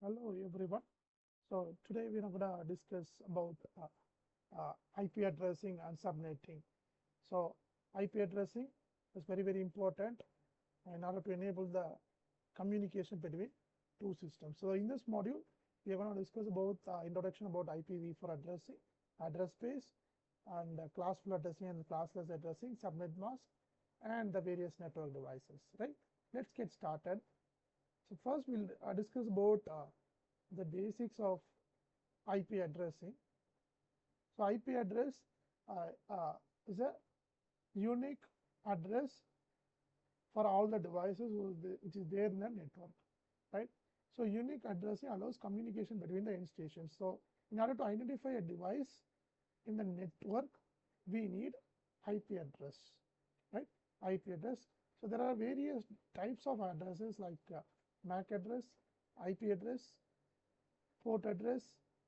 Hello everyone. So today we're going to discuss about IP addressing and subnetting. So IP addressing is very important in order to enable the communication between two systems. So in this module, we are going to discuss about introduction about IPv4 addressing, address space, and classful addressing and classless addressing, subnet mask, and the various network devices. Right? Let's get started. So first we'll discuss about the basics of IP addressing. So IP address is a unique address for all the devices which is there in the network, right? So unique addressing allows communication between the end stations. So in order to identify a device in the network, we need IP address, right? IP address. So there are various types of addresses like MAC address, IP address, port address,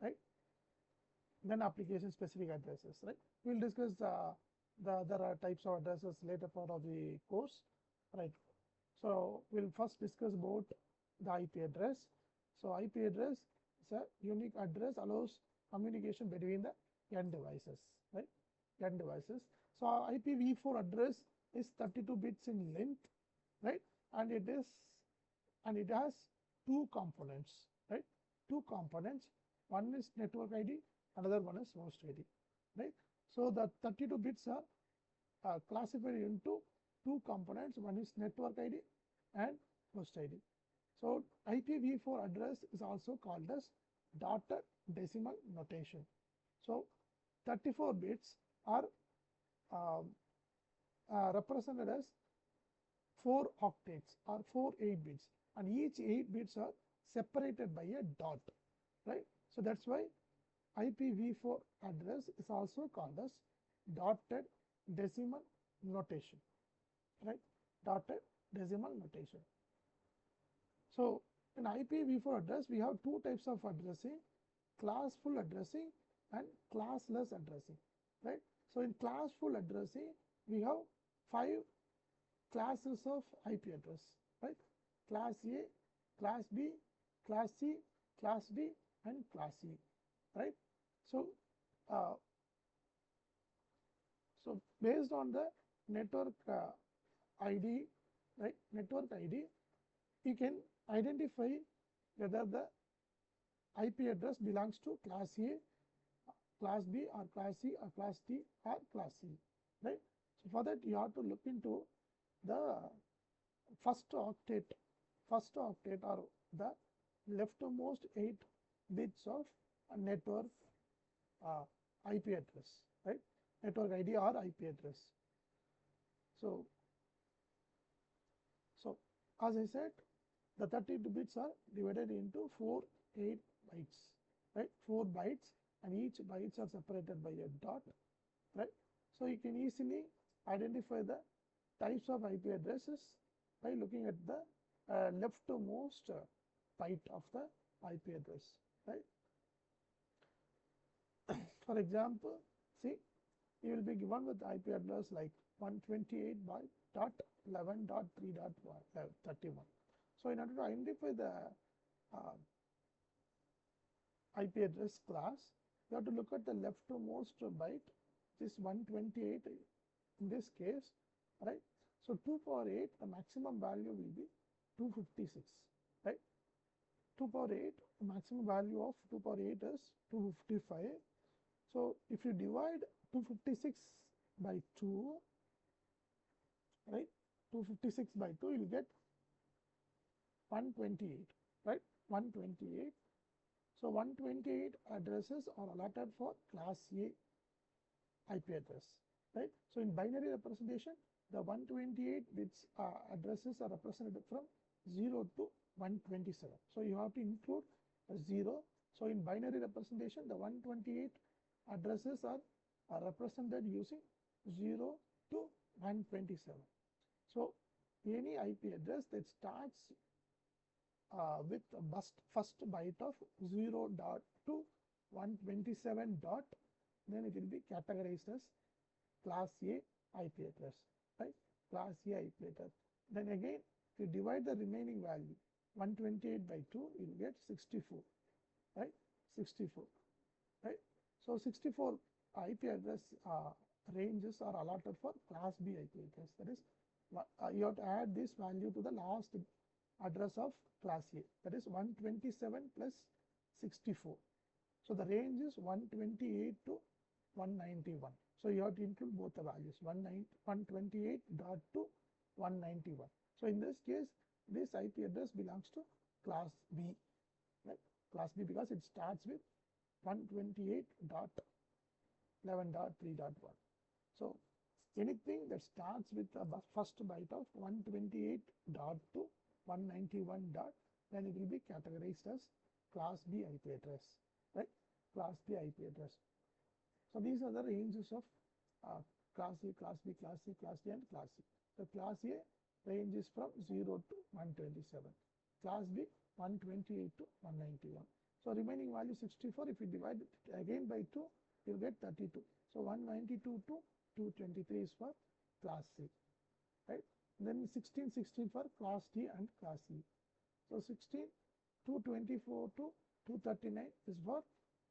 right? Then application specific addresses, right? We'll discuss the other types of addresses later part of the course, right? So we'll first discuss about the IP address. So IP address is a unique address, allows communication between the end devices, right? End devices. So IPv4 address is 32 bits in length, right? And it has two components, right? Two components. One is network ID, another one is host ID, right? So the 32 bits are classified into two components. One is network ID and host ID. So IPv4 address is also called as dotted decimal notation. So 34 bits are um, represented as 4 octets or 4 8 bits, and each 8 bits are separated by a dot, right? So that's why IPv4 address is also called as dotted decimal notation, right? Dotted decimal notation. So in IPv4 address, we have two types of addressing: classful addressing and classless addressing, right? So in classful addressing, we have 5 classes of IP address, right? Class A, class B, class C, class D, and class E, right? So, uh, so based on the network ID, right? Network ID, you can identify whether the IP address belongs to class A, class B, or class C, or class D, or class C, right? So for that, you have to look into the first octet or the leftmost 8 bits of a network uh, IP address, right? Network ID or IP address. So, so as I said, the 32 bits are divided into 4 8 bytes, right? 4 bytes, and each bytes are separated by a dot, right? So you can easily identify the types of IP addresses by looking at the leftmost byte of the IP address, right? For example, see, you will be given with IP address like 128.11.3.31. So in order to identify the uh, IP address class, you have to look at the leftmost byte, this 128 in this case, right? So 2 power 8, the maximum value will be 256, right? 2 power 8, the maximum value of 2 power 8 is 255. So if you divide 256 by 2, right? 256 by 2, you'll get 128, right? 128. So 128 addresses are allotted for class A IP address, right? So in binary representation, the 128 bits addresses are represented from 0 to 127. So you have to include a 0. So in binary representation, the 128 addresses are represented using 0 to 127. So any IP address that starts with first byte of 0 dot to 127 dot, then it will be categorized as class A IP address, right? Class A IP address. Then again, if you divide the remaining value 128 by 2, you'll get 64, right? 64, right? So 64 IP address ranges are allotted for class B IP address. That is, you have to add this value to the last address of class A. That is 127 plus 64. So the range is 128 to 191. So you have to include both the values, 128 dot to 191. So in this case, this IP address belongs to class B, right? Class B, because it starts with 128.11.3.1. So anything that starts with the first byte of 128 dot to 191 dot, then it will be categorized as class B IP address, right? Class B IP address. So these are the ranges of class A, class B, class C, class D, and class C. So class A range is from 0 to 127. Class B 128 to 191. So remaining value 64, if you divide it again by 2, you will get 32. So 192 to 223 is for class C, right? Then 16, 16 for class D and class E. So 16, 224 to 239 is for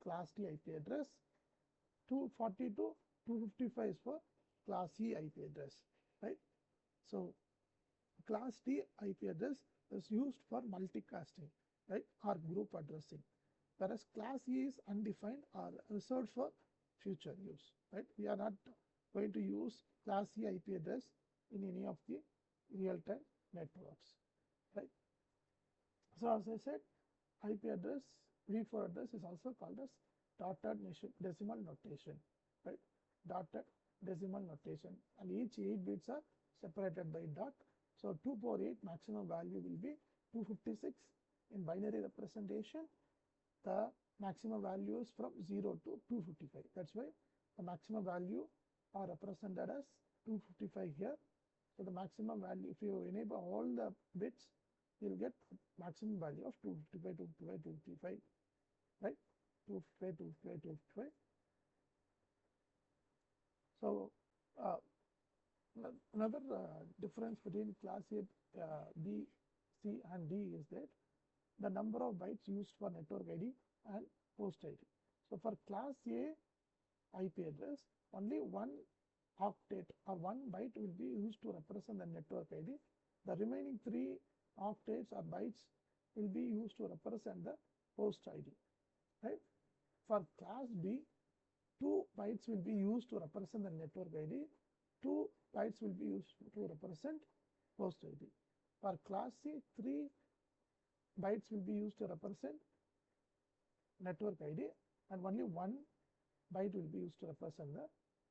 class D IP address. 240 to 255 is for class E IP address, right? So class D IP address is used for multicasting, right, or group addressing, whereas class E is undefined or reserved for future use, right? We are not going to use class E IP address in any of the real-time networks, right? So as I said, IP address, V4 address is also called as dotted decimal notation, right? Dotted decimal notation, and each 8 bits are separated by dot. So 2 power 8 maximum value will be 256 in binary representation. The maximum value is from 0 to 255. That's why the maximum value are represented as 255 here. So the maximum value, if you enable all the bits, you'll get maximum value of 255, 255, 255, right? 255, 255, 255. So another difference between class A, B, C, and D is that the number of bytes used for network ID and host ID. So for class A IP address, only one octet or one byte will be used to represent the network ID. The remaining 3 octets or bytes will be used to represent the host ID, right? For class B, 2 bytes will be used to represent the network ID. 2 bytes will be used to represent host ID. For class C, 3 bytes will be used to represent network ID, and only 1 byte will be used to represent the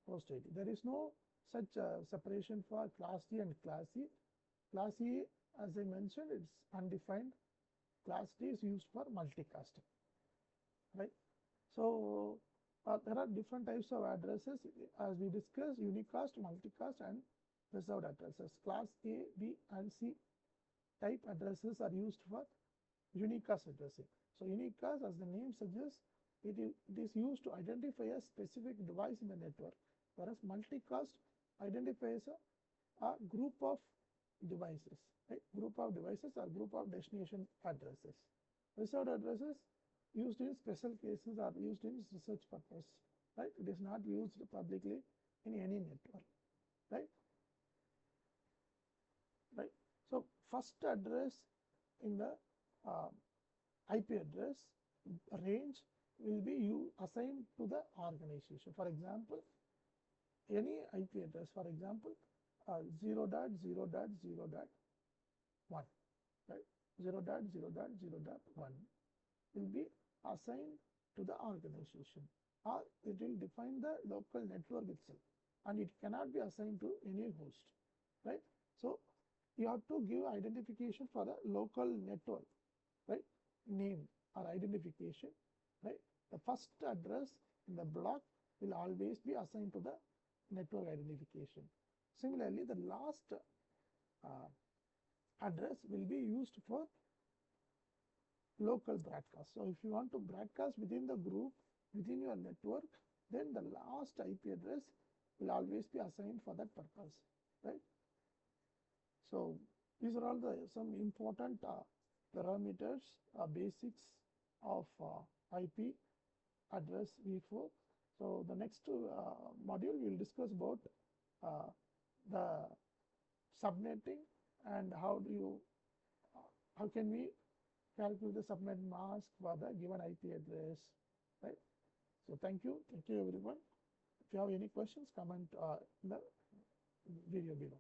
host ID. There is no such separation for class D and class C. Class E, as I mentioned, it's undefined. Class D is used for multicasting, right? So there are different types of addresses, as we discussed: unicast, multicast, and reserved addresses. Class A, B, and C type addresses are used for unicast addressing. So unicast, as the name suggests, it is used to identify a specific device in the network, whereas multicast identifies a group of devices, right? Group of devices or group of destination addresses. Reserved addresses used in special cases are used in research purpose, right? It is not used publicly in any network, right? Right. So first address in the IP address range will be assigned to the organization. For example, any IP address, for example, 0.0.0.1, right? 0.0.0.1 will be assigned to the organization, or it will define the local network itself, and it cannot be assigned to any host, right? So you have to give identification for the local network, right? Name or identification, right? The first address in the block will always be assigned to the network identification. Similarly, the last address will be used for local broadcast. So if you want to broadcast within the group, within your network, then the last IP address will always be assigned for that purpose, right? So these are all some important parameters, basics of IP address v4. So the next module we will discuss about the subnetting and how can we calculate the subnet mask for the given IP address, right? So thank you everyone. If you have any questions, comment in the video below.